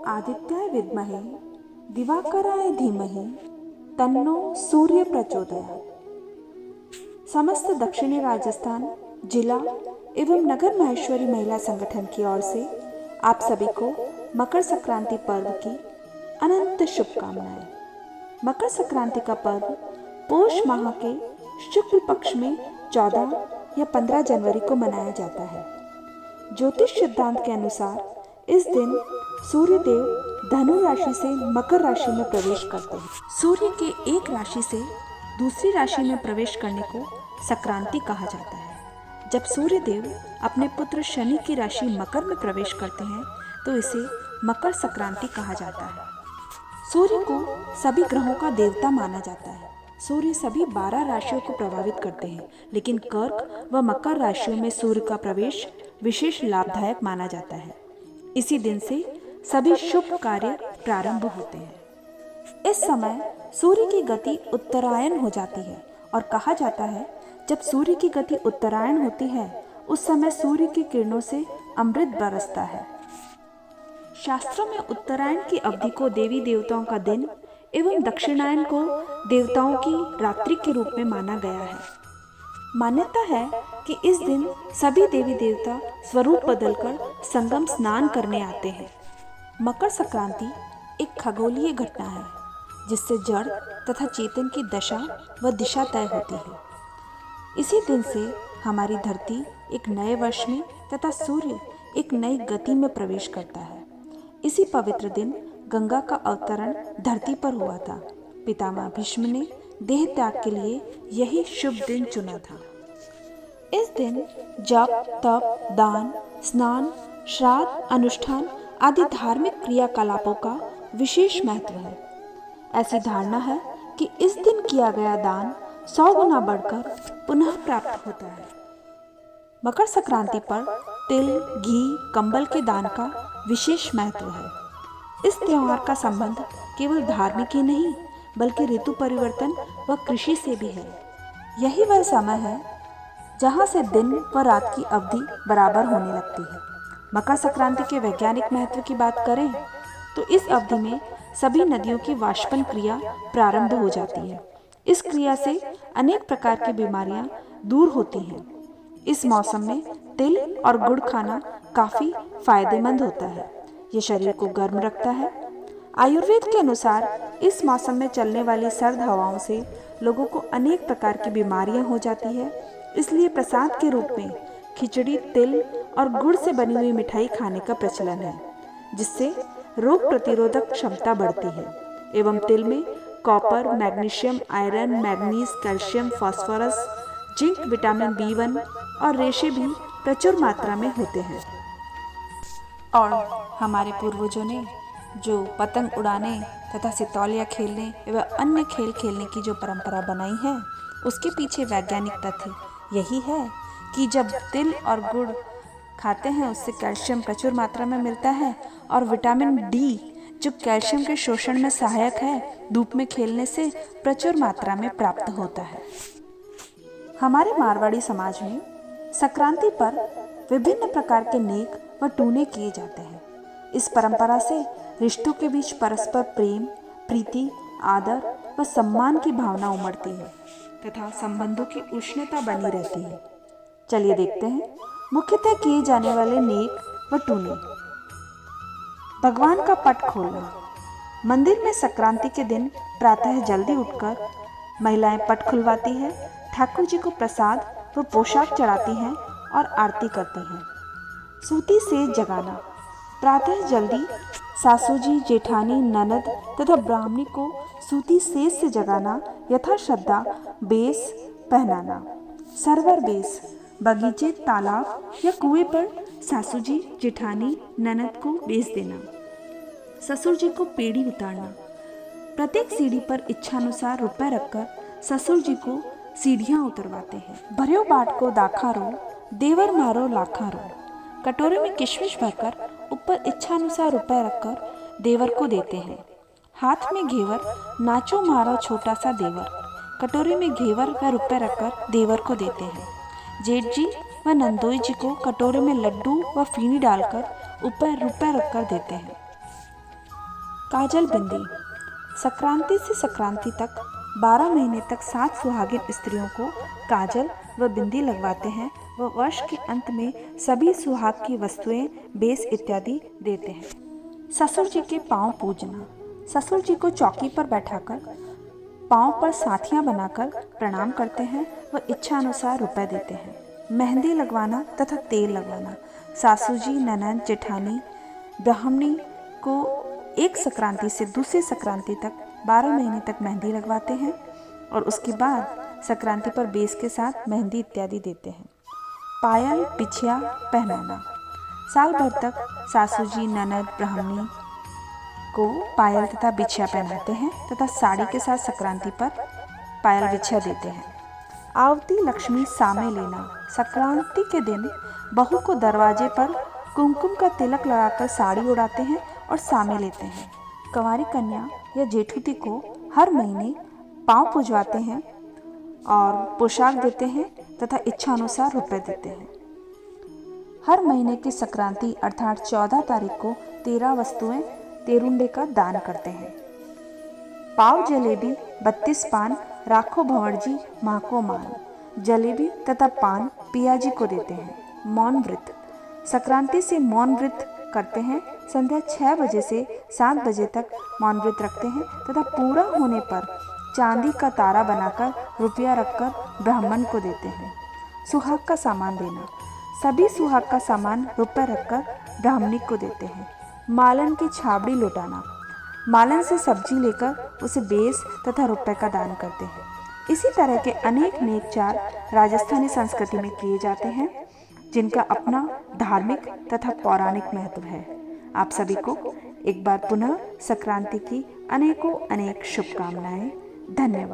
आदित्याय विद्महे दिवाकराय धीमहि तन्नो सूर्य प्रचोदयात्। समस्त दक्षिणी राजस्थान जिला एवं नगर माहेश्वरी महिला संगठन की ओर से आप सभी को मकर संक्रांति पर्व की अनंत शुभकामनाएं। मकर संक्रांति का पर्व पोष माह के शुक्ल पक्ष में 14 या 15 जनवरी को मनाया जाता है। ज्योतिष सिद्धांत के अनुसार इस दिन सूर्य देव धनु राशि से मकर राशि में प्रवेश करते हैं। सूर्य के एक राशि से दूसरी राशि में प्रवेश करने को संक्रांति कहा जाता है। जब सूर्य देव अपने पुत्र शनि की राशि मकर में प्रवेश करते हैं तो इसे मकर संक्रांति कहा जाता है। सूर्य को सभी ग्रहों का देवता माना जाता है। सूर्य सभी 12 राशियों को प्रभावित करते हैं, लेकिन कर्क व मकर राशियों में सूर्य का प्रवेश विशेष लाभदायक माना जाता है। इसी दिन से सभी शुभ कार्य प्रारंभ होते हैं। इस समय सूर्य की गति उत्तरायण हो जाती है और कहा जाता है जब सूर्य की गति उत्तरायण होती है उस समय सूर्य की किरणों से अमृत बरसता है। शास्त्रों में उत्तरायण की अवधि को देवी देवताओं का दिन एवं दक्षिणायन को देवताओं की रात्रि के रूप में माना गया है। मान्यता है कि इस दिन सभी देवी देवता स्वरूप बदलकर संगम स्नान करने आते हैं। मकर संक्रांति एक खगोलीय घटना है जिससे जड़ तथा चेतन की दशा व दिशा तय होती है। इसी दिन से हमारी धरती एक नए वर्ष में तथा सूर्य एक नई गति में प्रवेश करता है। इसी पवित्र दिन गंगा का अवतरण धरती पर हुआ था। पितामह भीष्म ने देह त्याग के लिए यही शुभ दिन चुना था। इस दिन जप, तप, दान, स्नान, श्राद्ध, अनुष्ठान आदि धार्मिक क्रियाकलापों का विशेष महत्व है। ऐसी धारणा है कि इस दिन किया गया दान 100 गुना बढ़कर पुनः प्राप्त होता है। मकर संक्रांति पर तिल, घी, कंबल के दान का विशेष महत्व है। इस त्योहार का संबंध केवल धार्मिक ही नहीं बल्कि ऋतु परिवर्तन व कृषि से भी है। यही वह समय है जहाँ से दिन व रात की अवधि बराबर होने लगती है। मकर संक्रांति के वैज्ञानिक महत्व की बात करें तो इस अवधि में सभी नदियों की वाष्पन क्रिया प्रारंभ हो जाती है। इस क्रिया से अनेक प्रकार की बीमारियां दूर होती हैं। इस मौसम में तिल और गुड़ खाना काफी फायदेमंद होता है। ये शरीर को गर्म रखता है। आयुर्वेद के अनुसार इस मौसम में चलने वाली सर्द हवाओं से लोगों को अनेक प्रकार की बीमारियां हो जाती है। इसलिए प्रसाद के रूप में खिचड़ी, तिल और गुड़ से बनी हुई मिठाई खाने का प्रचलन है, जिससे रोग प्रतिरोधक क्षमता बढ़ती है। एवं तिल में copper, magnesium, iron, manganese, calcium, phosphorus, zinc, vitamin B1 और रेशे भी प्रचुर मात्रा में होते हैं। और हमारे पूर्वजों ने जो पतंग उड़ाने तथा सितौलिया खेलने एवं अन्य खेल खेलने की जो परंपरा बनाई है उसके पीछे वैज्ञानिक तथ्य यही है कि जब तिल और गुड़ खाते हैं उससे कैल्शियम प्रचुर मात्रा में मिलता है और विटामिन D जो कैल्शियम के शोषण में सहायक है धूप में खेलने से प्रचुर मात्रा में प्राप्त होता है। हमारे मारवाड़ी समाज में संक्रांति पर विभिन्न प्रकार के नेक व टूने किए जाते हैं। इस परंपरा से रिश्तों के बीच परस्पर प्रेम, प्रीति, आदर व सम्मान की भावना उमड़ती है तथा संबंधों की उष्णता बनी रहती है। चलिए देखते हैं मुख्यतः किए जाने वाले नेक व टूने। भगवान का पट खोलना। मंदिर में संक्रांति के दिन प्रातः जल्दी उठकर महिलाएं पट खुलवाती हैं, ठाकुर जी को प्रसाद व पोशाक चढ़ाती हैं और आरती करती हैं। सूती सेज जगाना। प्रातः जल्दी सासू जी, जेठानी, ननद तथा ब्राह्मणी को सूती सेज से जगाना, यथा श्रद्धा बेस पहनाना। सरवर बेस। बगीचे, तालाब या कुएं पर सासू जी, जेठानी, ननद को बेस देना। ससुर जी को पेड़ी उतारना। प्रत्येक सीढ़ी पर इच्छानुसार रुपए रखकर ससुर जी को सीढ़ियां उतरवाते हैं। भर्यो बाट को दाखारो, देवर मारो लाखारो। कटोरे में किशमिश भरकर ऊपर इच्छानुसार रुपए रखकर देवर को देते हैं। हाथ में घेवर, नाचो मारो छोटा सा देवर। कटोरे में घेवर व रुपए रखकर देवर को देते हैं। जेठ जी व नंदोई जी को कटोरे में लड्डू व फीनी डालकर ऊपर रुपए रखकर देते हैं। काजल बिंदी। संक्रांति से संक्रांति तक 12 महीने तक 7 सुहागिन स्त्रियों को काजल व बिंदी लगवाते हैं व वर्ष के अंत में सभी सुहाग की वस्तुएं, बेस इत्यादि देते हैं। ससुर जी के पांव पूजना। ससुर जी को चौकी पर बैठाकर पांव पर साथियां बनाकर प्रणाम करते हैं व इच्छा अनुसार रुपए देते हैं। मेहंदी लगवाना तथा तेल लगवाना। सासू जी, ननद, जेठानी, ब्राह्मणी को एक संक्रांति से दूसरी संक्रांति तक 12 महीने तक मेहंदी लगवाते हैं और उसके बाद संक्रांति पर बेस के साथ मेहंदी इत्यादि देते हैं। पायल, बिछिया पहनाना। साल भर तक सासू जी, ननद, ब्राह्मणी को पायल तथा बिछिया पहनाते हैं तथा साड़ी के साथ संक्रांति पर पायल बिछिया देते हैं। आवती लक्ष्मी सामे लेना। संक्रांति के दिन बहू को दरवाजे पर कुमकुम का तिलक लगाकर साड़ी उड़ाते हैं और सामे लेते हैं। कंवारी कन्या या जेठूती को हर महीने पांव पुजवाते हैं और पोशाक देते हैं तथा इच्छा अनुसार रुपए देते हैं। हर महीने की संक्रांति अर्थात 14 तारीख को 13 वस्तुएं तेरुंडे का दान करते हैं। पाव जलेबी, 32 पान राखो भंवर जी माँ को मान। जलेबी तथा पान पिया जी को देते हैं। मौन व्रत। संक्रांति से मौन व्रत करते हैं। संध्या 6 बजे से 7 बजे तक मौन व्रत रखते हैं तथा पूरा होने पर चांदी का तारा बनाकर रुपया रखकर ब्राह्मण को देते हैं। सुहाग का सामान देना। सभी सुहाग का सामान रुपये रखकर ब्राह्मणी को देते हैं। मालन की छाबड़ी लौटाना। मालन से सब्जी लेकर उसे बेस तथा रुपए का दान करते हैं। इसी तरह के अनेक नेकचार राजस्थानी संस्कृति में किए जाते हैं जिनका अपना धार्मिक तथा पौराणिक महत्व है। आप सभी को एक बार पुनः संक्रांति की अनेकों अनेक शुभकामनाएं। धन्यवाद।